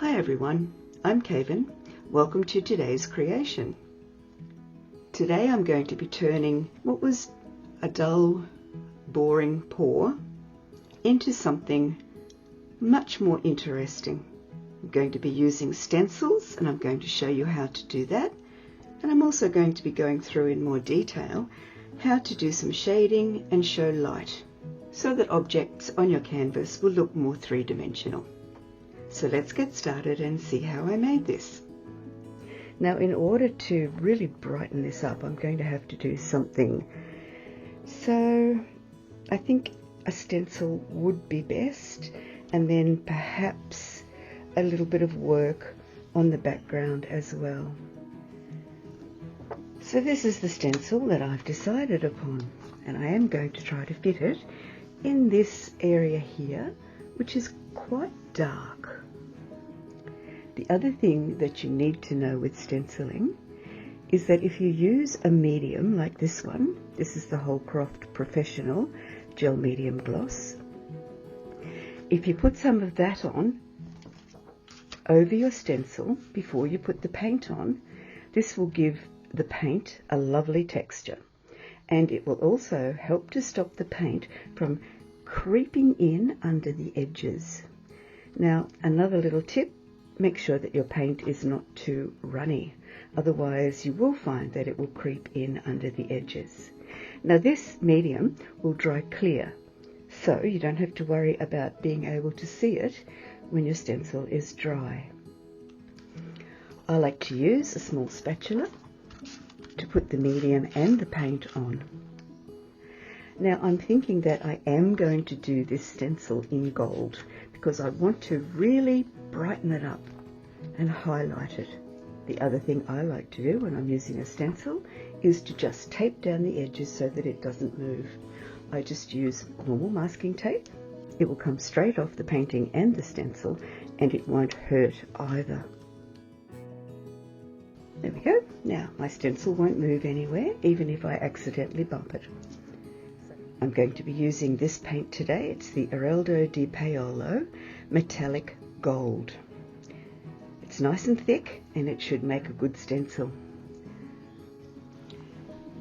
Hi everyone, I'm Kevin. Welcome to today's creation. Today I'm going to be turning what was a dull, boring pour into something much more interesting. I'm going to be using stencils and I'm going to show you how to do that. And I'm also going to be going through in more detail how to do some shading and show light so that objects on your canvas will look more three-dimensional. So let's get started and see how I made this. Now, in order to really brighten this up, I'm going to have to do something. So I think a stencil would be best, and then perhaps a little bit of work on the background as well. So this is the stencil that I've decided upon, and I am going to try to fit it in this area here, which is quite dark. The other thing that you need to know with stenciling is that if you use a medium like this one, this is the Holcroft Professional Gel Medium Gloss, if you put some of that on over your stencil before you put the paint on, this will give the paint a lovely texture, and it will also help to stop the paint from creeping in under the edges. Now, another little tip, make sure that your paint is not too runny, otherwise you will find that it will creep in under the edges. Now this medium will dry clear, so you don't have to worry about being able to see it when your stencil is dry. I like to use a small spatula to put the medium and the paint on. Now I'm thinking that I am going to do this stencil in gold because I want to really brighten it up and highlight it. The other thing I like to do when I'm using a stencil is to just tape down the edges so that it doesn't move. I just use normal masking tape. It will come straight off the painting and the stencil, and it won't hurt either. There we go. Now my stencil won't move anywhere, even if I accidentally bump it. I'm going to be using this paint today. It's the Eraldo di Paolo Metallic Gold. It's nice and thick and it should make a good stencil.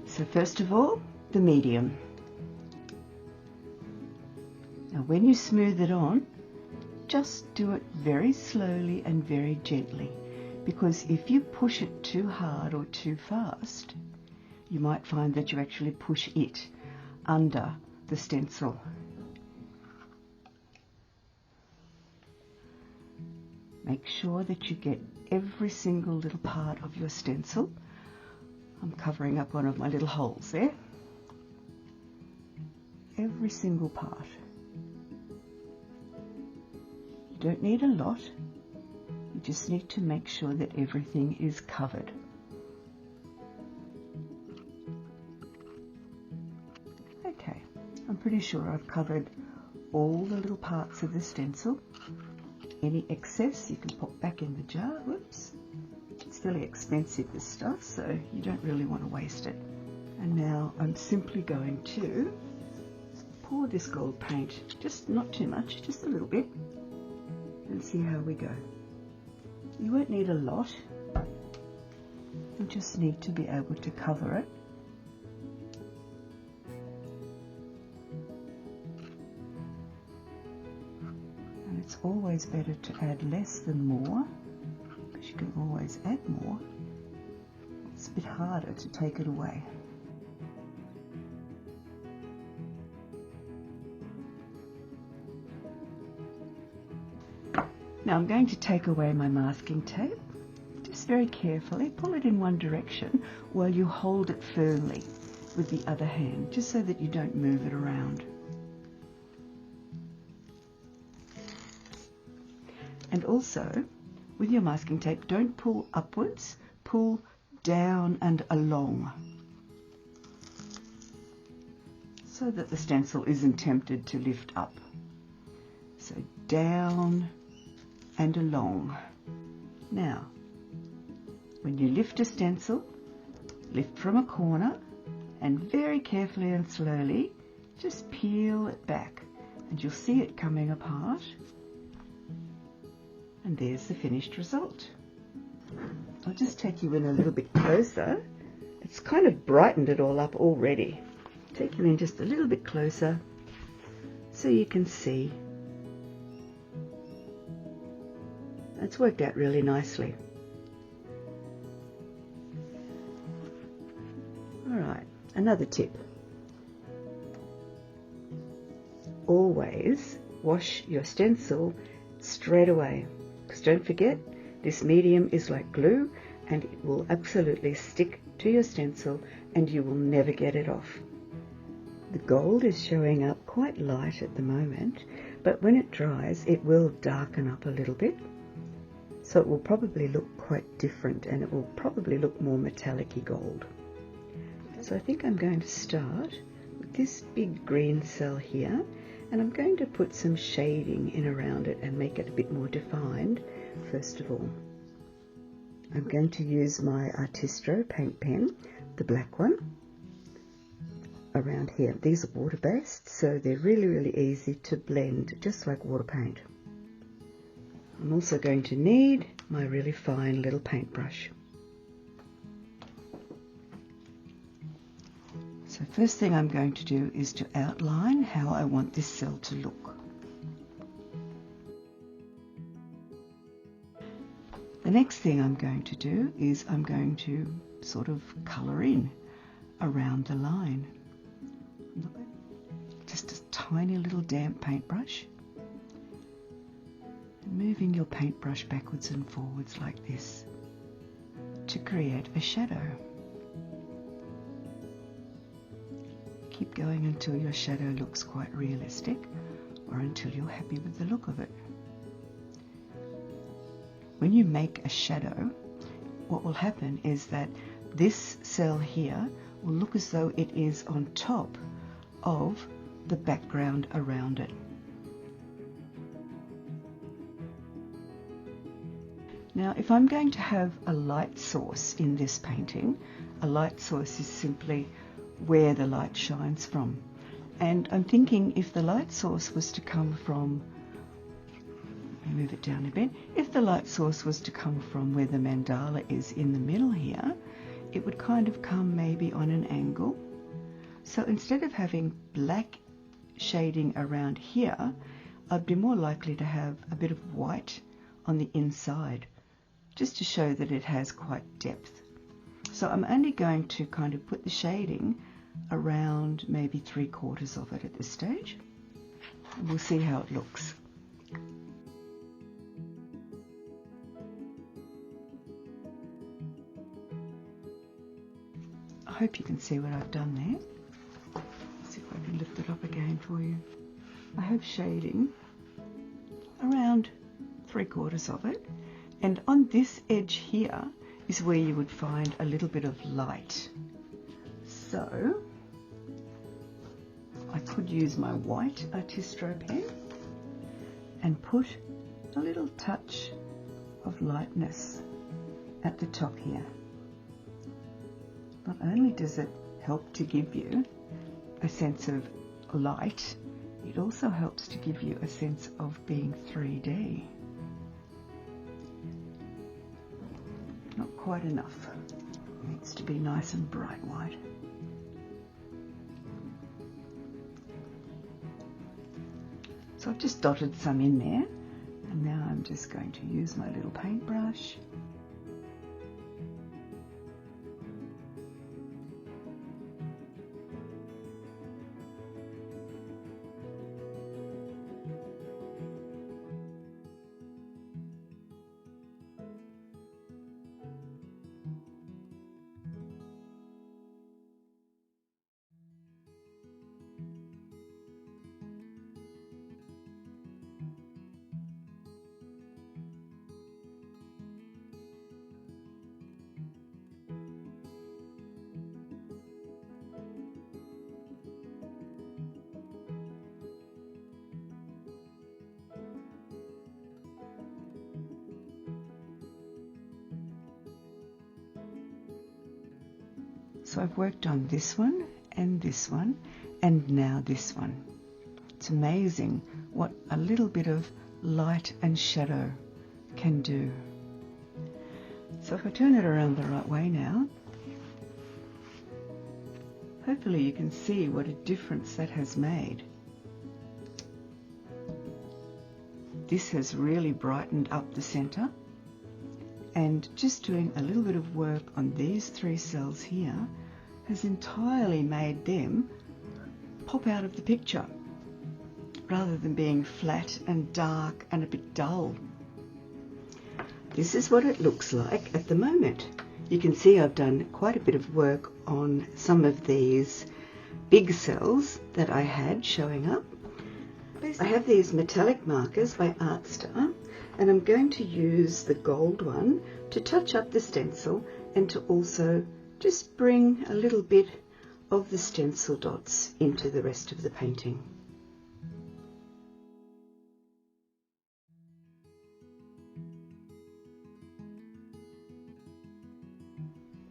So first of all, the medium. Now when you smooth it on, just do it very slowly and very gently, because if you push it too hard or too fast, you might find that you actually push it under the stencil. Make sure that you get every single little part of your stencil. I'm covering up one of my little holes there. Every single part. You don't need a lot. You just need to make sure that everything is covered. Okay, I'm pretty sure I've covered all the little parts of the stencil. Any excess you can pop back in the jar. Whoops, it's fairly expensive, this stuff, so you don't really want to waste it. And now I'm simply going to pour this gold paint, just not too much, just a little bit, and see how we go. You won't need a lot, you just need to be able to cover it. It's always better to add less than more, because you can always add more. It's a bit harder to take it away. Now I'm going to take away my masking tape. Just very carefully pull it in one direction while you hold it firmly with the other hand, just so that you don't move it around. And also, with your masking tape, don't pull upwards, pull down and along, so that the stencil isn't tempted to lift up. So down and along. Now, when you lift a stencil, lift from a corner and very carefully and slowly just peel it back, and you'll see it coming apart. And there's the finished result. I'll just take you in a little bit closer. It's kind of brightened it all up already. Take you in just a little bit closer so you can see. It's worked out really nicely. Alright, another tip. Always wash your stencil straight away. Because don't forget, this medium is like glue and it will absolutely stick to your stencil and you will never get it off. The gold is showing up quite light at the moment, but when it dries it will darken up a little bit. So it will probably look quite different and it will probably look more metallic-y gold. So I think I'm going to start with this big green cell here, and I'm going to put some shading in around it and make it a bit more defined first of all. I'm going to use my Artistro paint pen, the black one, around here. These are water-based, so they're really easy to blend, just like water paint. I'm also going to need my really fine little paintbrush. So first thing I'm going to do is to outline how I want this cell to look. The next thing I'm going to do is I'm going to sort of colour in around the line. Look, just a tiny little damp paintbrush. Moving your paintbrush backwards and forwards like this to create a shadow. Keep going until your shadow looks quite realistic or until you're happy with the look of it. When you make a shadow, what will happen is that this cell here will look as though it is on top of the background around it. Now, if I'm going to have a light source in this painting, a light source is simply where the light shines from. And I'm thinking if the light source was to come from, let me move it down a bit, if the light source was to come from where the mandala is in the middle here, it would kind of come maybe on an angle. So instead of having black shading around here, I'd be more likely to have a bit of white on the inside, just to show that it has quite depth. So I'm only going to kind of put the shading around maybe 3/4 of it at this stage. And we'll see how it looks. I hope you can see what I've done there. Let's see if I can lift it up again for you. I have shading around 3/4 of it, and on this edge here is where you would find a little bit of light. So I could use my white Artistro pen and put a little touch of lightness at the top here. Not only does it help to give you a sense of light, it also helps to give you a sense of being 3D. Not quite enough. It needs to be nice and bright white. So I've just dotted some in there, and now I'm just going to use my little paintbrush. So I've worked on this one, and now this one. It's amazing what a little bit of light and shadow can do. So if I turn it around the right way now, hopefully you can see what a difference that has made. This has really brightened up the center, and just doing a little bit of work on these 3 cells here has entirely made them pop out of the picture rather than being flat and dark and a bit dull. This is what it looks like at the moment. You can see I've done quite a bit of work on some of these big cells that I had showing up. I have these metallic markers by Artistro, and I'm going to use the gold one to touch up the stencil and to also just bring a little bit of the stencil dots into the rest of the painting.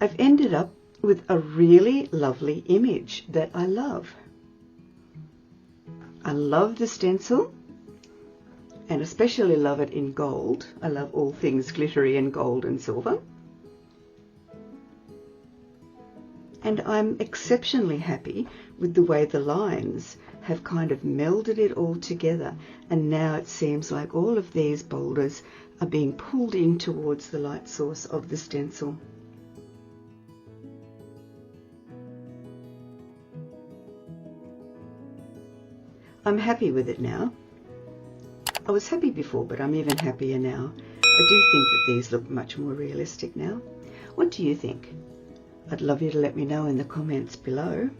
I've ended up with a really lovely image that I love. I love the stencil, and especially love it in gold. I love all things glittery and gold and silver. And I'm exceptionally happy with the way the lines have kind of melded it all together, and now it seems like all of these boulders are being pulled in towards the light source of the stencil. I'm happy with it now. I was happy before, but I'm even happier now. I do think that these look much more realistic now. What do you think? I'd love you to let me know in the comments below.